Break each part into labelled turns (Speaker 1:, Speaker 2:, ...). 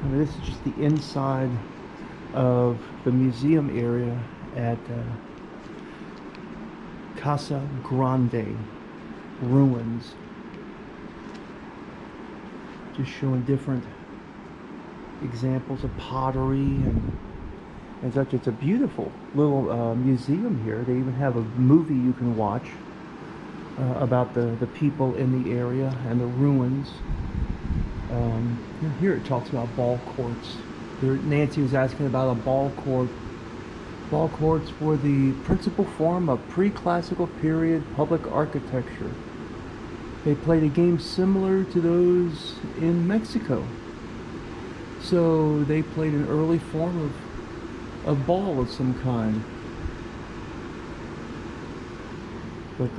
Speaker 1: And this is just the inside of the museum area at Casa Grande ruins. Just showing different examples of pottery and such. It's a beautiful little museum here. They even have a movie you can watch about the people in the area and the ruins. Here it talks about ball courts. Nancy was asking about a ball court. Ball courts were the principal form of pre-classical period public architecture. They played a game similar to those in Mexico. So they played an early form of ball of some kind. But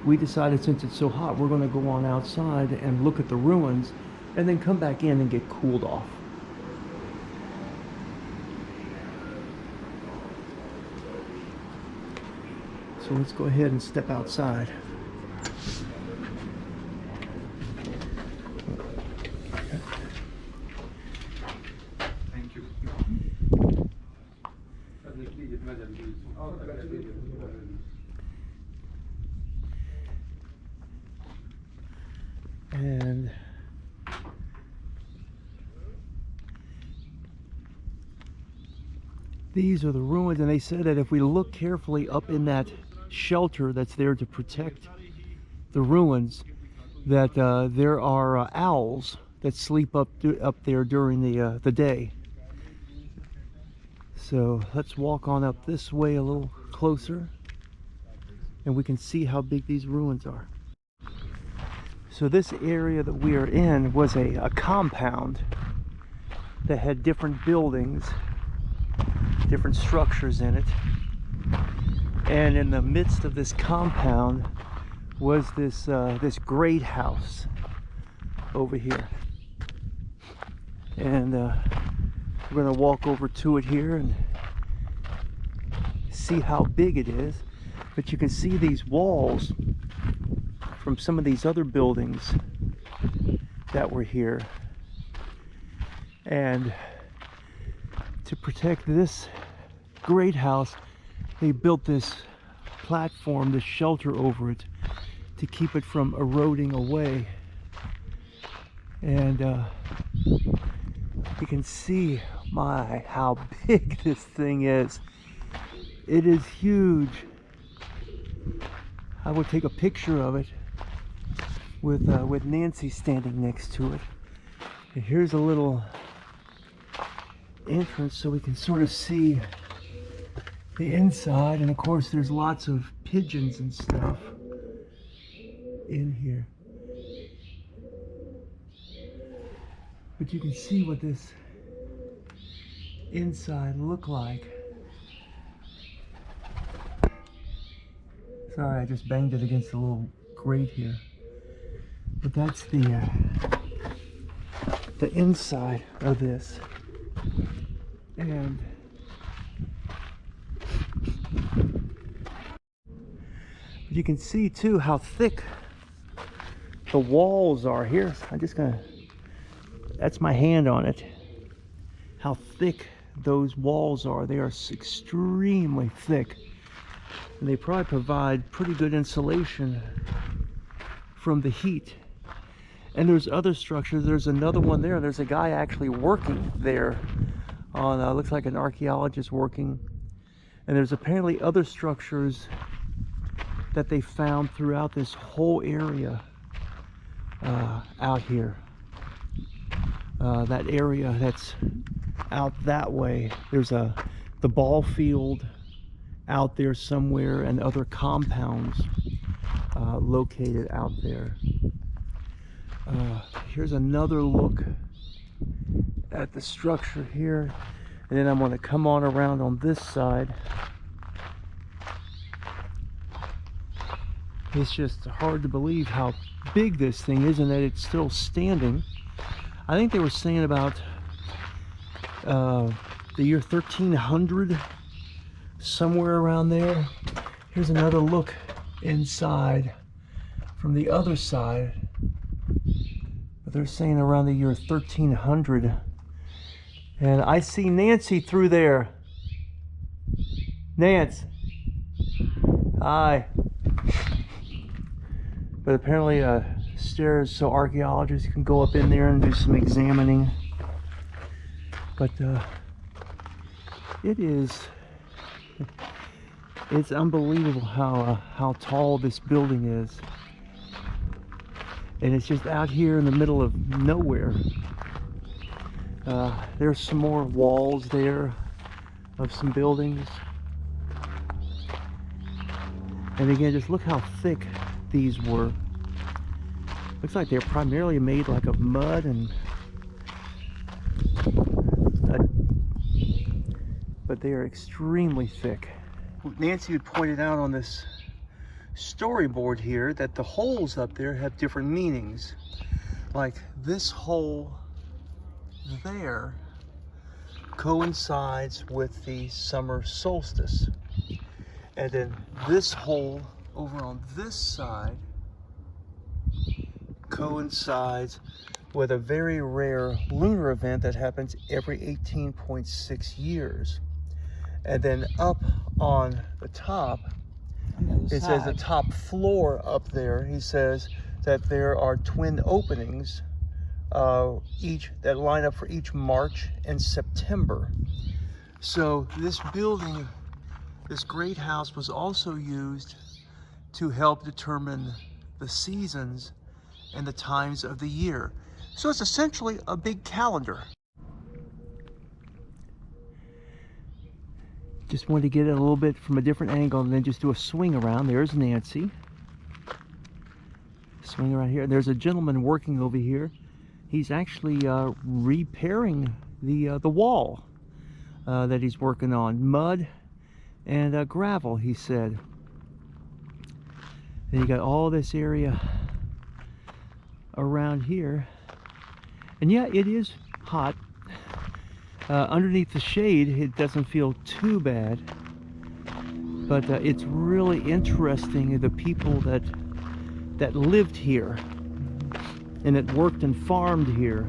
Speaker 1: we decided since it's so hot, we're going to go on outside and look at the ruins and then come back in and get cooled off. So let's go ahead and step outside.
Speaker 2: Thank you.
Speaker 1: And these are the ruins, and they said that if we look carefully up in that shelter that's there to protect the ruins, that there are owls that sleep up there during the day. So let's walk on up this way a little closer, and we can see how big these ruins are. So this area that we are in was a compound that had different buildings, different structures in it. And in the midst of this compound was this great house over here. And we're going to walk over to it here and see how big it is. But you can see these walls from some of these other buildings that were here. And to protect this great house, they built this platform, this shelter over it to keep it from eroding away. And you can see how big this thing is. It is huge. I will take a picture of it with Nancy standing next to it. And here's a little entrance so we can sort of see the inside, and of course there's lots of pigeons and stuff in here. But you can see what this inside looked like. Sorry, I just banged it against the little grate here. But that's the inside of this. And you can see too how thick the walls are here. I'm just gonna, that's my hand on it. How thick those walls are. They are extremely thick. And they probably provide pretty good insulation from the heat. And there's other structures. There's another one there. There's a guy actually working there on, looks like an archaeologist working. And there's apparently other structures that they found throughout this whole area out here. That area that's out that way. There's the ball field out there somewhere, and other compounds located out there. Here's another look at the structure here, and then I'm going to come on around on this side. It's just hard to believe how big this thing is and that it's still standing. I think they were saying about the year 1300, somewhere around there. Here's another look inside from the other side. But they're saying around the year 1300 And I see Nancy through there. Nance. Hi. But apparently stairs so archaeologists can go up in there and do some examining. But it's unbelievable how tall this building is. And it's just out here in the middle of nowhere. There's some more walls there of some buildings. And again, just look how thick these were. Looks like they're primarily made like of mud and but they are extremely thick. Nancy had pointed out on this storyboard here that the holes up there have different meanings. Like this hole there coincides with the summer solstice. And then this hole over on this side coincides with a very rare lunar event that happens every 18.6 years. And then up on the top, it says the top floor up there, he says that there are twin openings each that line up for each March and September. So this building, this great house, was also used to help determine the seasons and the times of the year. So it's essentially a big calendar. Just wanted to get it a little bit from a different angle and then just do a swing around. There's Nancy. Swing around here. There's a gentleman working over here. He's actually repairing the wall that he's working on. Mud and gravel, he said. And you got all this area around here. And yeah, it is hot. Underneath the shade, it doesn't feel too bad. But it's really interesting, the people that lived here and that worked and farmed here.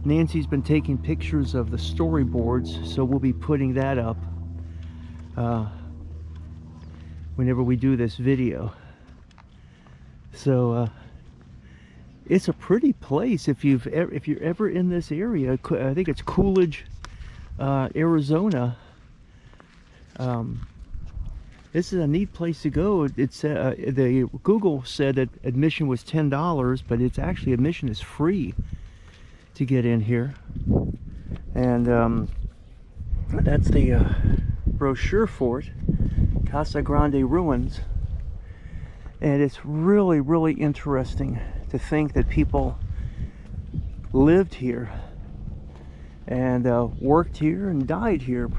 Speaker 1: Nancy's been taking pictures of the storyboards, so we'll be putting that up whenever we do this video. So it's a pretty place if you're ever in this area. I think it's Coolidge, Arizona. This is a neat place to go. It's the Google said that admission was $10, but it's actually admission is free to get in here. And that's the brochure for it, Casa Grande Ruins. And it's really, really interesting to think that people lived here and worked here and died here,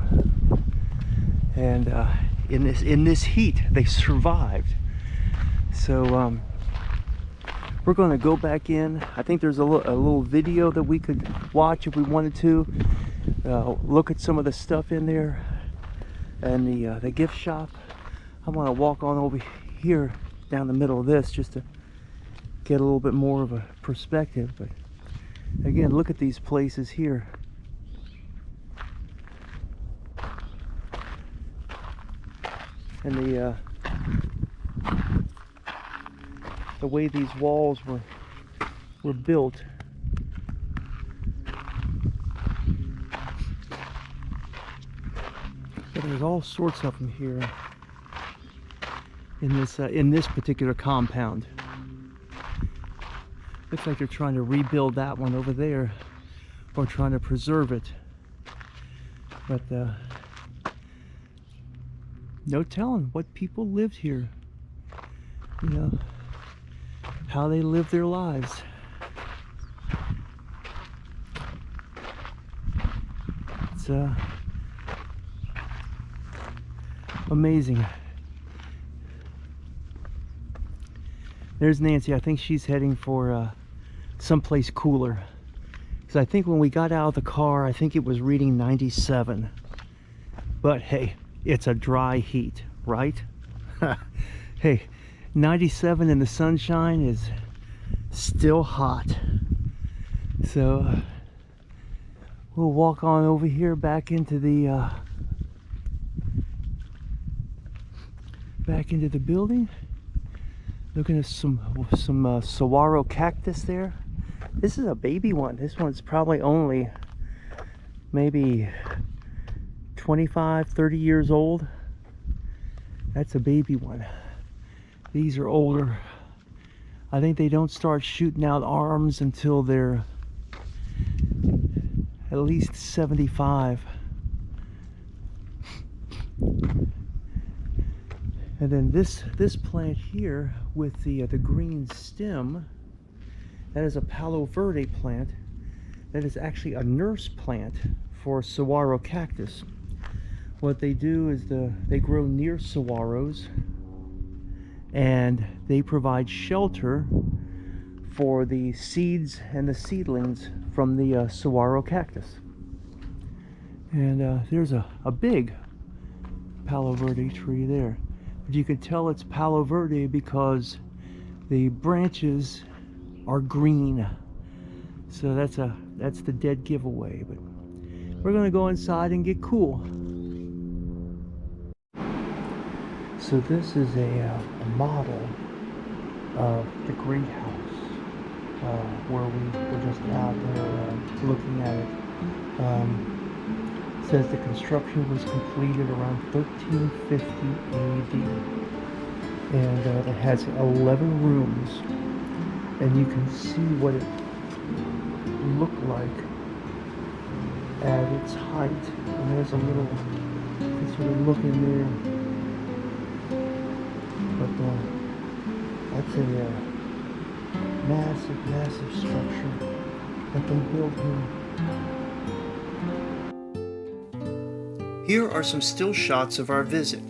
Speaker 1: and in this heat they survived. So we're going to go back in. I think there's a little video that we could watch if we wanted to look at some of the stuff in there and the gift shop. I'm going to walk on over here down the middle of this just to get a little bit more of a perspective. But again, look at these places here. And the way these walls were built. But there's all sorts of them here in this particular compound. Looks like they're trying to rebuild that one over there, or trying to preserve it. But no telling what people lived here. You know, how they lived their lives. It's amazing. There's Nancy. I think she's heading for someplace cooler. Because I think when we got out of the car, I think it was reading 97. But hey, it's a dry heat, right? Hey, 97 in the sunshine is still hot. So we'll walk on over here back into the building. Looking at some saguaro cactus there. This is a baby one. This one's probably only maybe 25-30 years old. That's a baby one. These are older. I think they don't start shooting out arms until they're at least 75. And then this plant here with the green stem, that is a Palo Verde plant. That is actually a nurse plant for saguaro cactus. What they do is they grow near saguaros, and they provide shelter for the seeds and the seedlings from the saguaro cactus. And there's a big Palo Verde tree there. But you can tell it's Palo Verde because the branches are green. So that's the dead giveaway. But we're gonna go inside and get cool. So this is a model of the great house where we were just out there looking at it. It says the construction was completed around 1350 AD, and it has 11 rooms, and you can see what it looked like at its height. And there's a little, you sort of look in there, but that's a massive structure that they built here. Here are some still shots of our visit.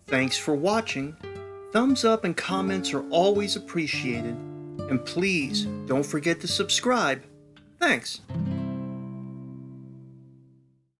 Speaker 1: Thanks for watching. Thumbs up and comments are always appreciated. And please don't forget to subscribe. Thanks.